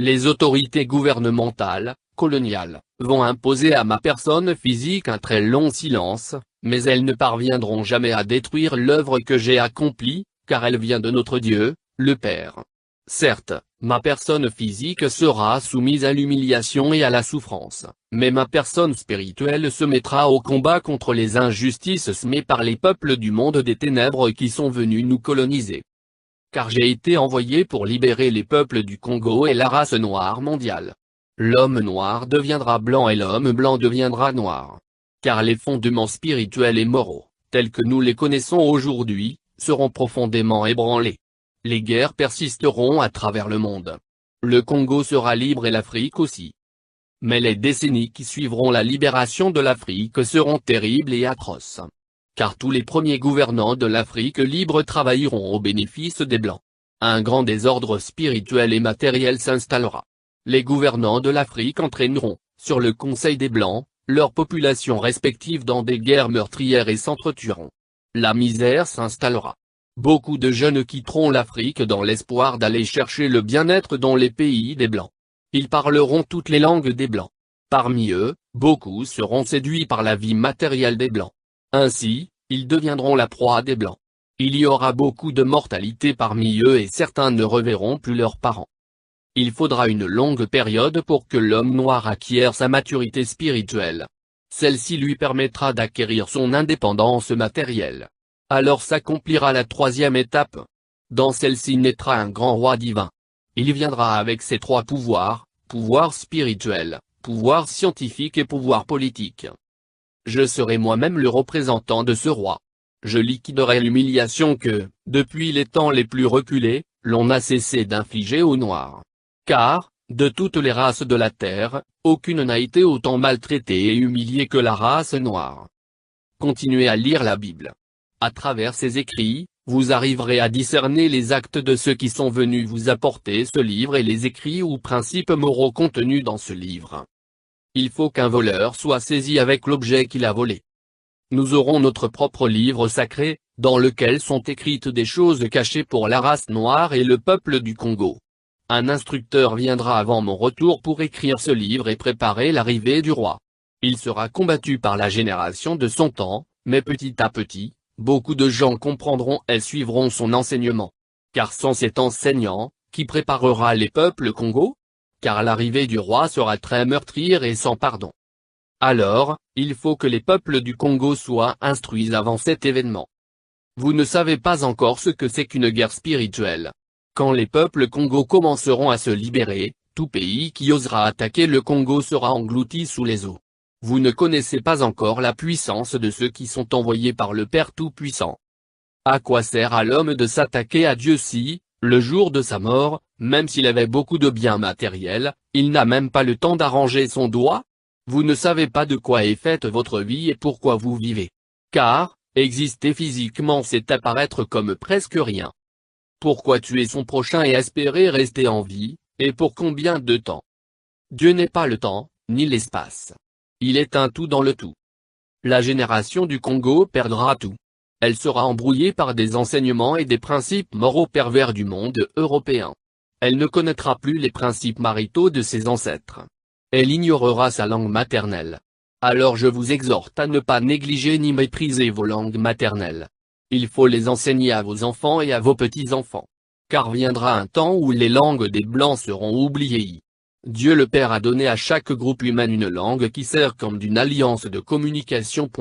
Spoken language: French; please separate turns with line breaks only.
Les autorités gouvernementales, coloniales, vont imposer à ma personne physique un très long silence, mais elles ne parviendront jamais à détruire l'œuvre que j'ai accomplie, car elle vient de notre Dieu, le Père. Certes, ma personne physique sera soumise à l'humiliation et à la souffrance, mais ma personne spirituelle se mettra au combat contre les injustices semées par les peuples du monde des ténèbres qui sont venus nous coloniser. Car j'ai été envoyé pour libérer les peuples du Congo et la race noire mondiale. L'homme noir deviendra blanc et l'homme blanc deviendra noir. Car les fondements spirituels et moraux, tels que nous les connaissons aujourd'hui, seront profondément ébranlés. Les guerres persisteront à travers le monde. Le Congo sera libre et l'Afrique aussi. Mais les décennies qui suivront la libération de l'Afrique seront terribles et atroces. Car tous les premiers gouvernants de l'Afrique libre travailleront au bénéfice des Blancs. Un grand désordre spirituel et matériel s'installera. Les gouvernants de l'Afrique entraîneront, sur le conseil des Blancs, leurs populations respectives dans des guerres meurtrières et s'entretueront. La misère s'installera. Beaucoup de jeunes quitteront l'Afrique dans l'espoir d'aller chercher le bien-être dans les pays des Blancs. Ils parleront toutes les langues des Blancs. Parmi eux, beaucoup seront séduits par la vie matérielle des Blancs. Ainsi, ils deviendront la proie des Blancs. Il y aura beaucoup de mortalité parmi eux et certains ne reverront plus leurs parents. Il faudra une longue période pour que l'homme noir acquiert sa maturité spirituelle. Celle-ci lui permettra d'acquérir son indépendance matérielle. Alors s'accomplira la troisième étape. Dans celle-ci naîtra un grand roi divin. Il viendra avec ses trois pouvoirs, pouvoir spirituel, pouvoir scientifique et pouvoir politique. Je serai moi-même le représentant de ce roi. Je liquiderai l'humiliation que, depuis les temps les plus reculés, l'on a cessé d'infliger aux Noirs. Car, de toutes les races de la Terre, aucune n'a été autant maltraitée et humiliée que la race noire. Continuez à lire la Bible. À travers ces écrits, vous arriverez à discerner les actes de ceux qui sont venus vous apporter ce livre et les écrits ou principes moraux contenus dans ce livre. Il faut qu'un voleur soit saisi avec l'objet qu'il a volé. Nous aurons notre propre livre sacré, dans lequel sont écrites des choses cachées pour la race noire et le peuple du Congo. Un instructeur viendra avant mon retour pour écrire ce livre et préparer l'arrivée du roi. Il sera combattu par la génération de son temps, mais petit à petit, beaucoup de gens comprendront et suivront son enseignement. Car sans cet enseignant, qui préparera les peuples Congo? Car l'arrivée du roi sera très meurtrière et sans pardon. Alors, il faut que les peuples du Congo soient instruits avant cet événement. Vous ne savez pas encore ce que c'est qu'une guerre spirituelle. Quand les peuples Congo commenceront à se libérer, tout pays qui osera attaquer le Congo sera englouti sous les eaux. Vous ne connaissez pas encore la puissance de ceux qui sont envoyés par le Père Tout-Puissant. À quoi sert à l'homme de s'attaquer à Dieu si, le jour de sa mort, même s'il avait beaucoup de biens matériels, il n'a même pas le temps d'arranger son doigt? Vous ne savez pas de quoi est faite votre vie et pourquoi vous vivez. Car, exister physiquement c'est apparaître comme presque rien. Pourquoi tuer son prochain et espérer rester en vie, et pour combien de temps? Dieu n'est pas le temps, ni l'espace. Il est un tout dans le tout. La génération du Congo perdra tout. Elle sera embrouillée par des enseignements et des principes moraux pervers du monde européen. Elle ne connaîtra plus les principes maritaux de ses ancêtres. Elle ignorera sa langue maternelle. Alors je vous exhorte à ne pas négliger ni mépriser vos langues maternelles. Il faut les enseigner à vos enfants et à vos petits-enfants. Car viendra un temps où les langues des Blancs seront oubliées. Dieu le Père a donné à chaque groupe humain une langue qui sert comme d'une alliance de communication.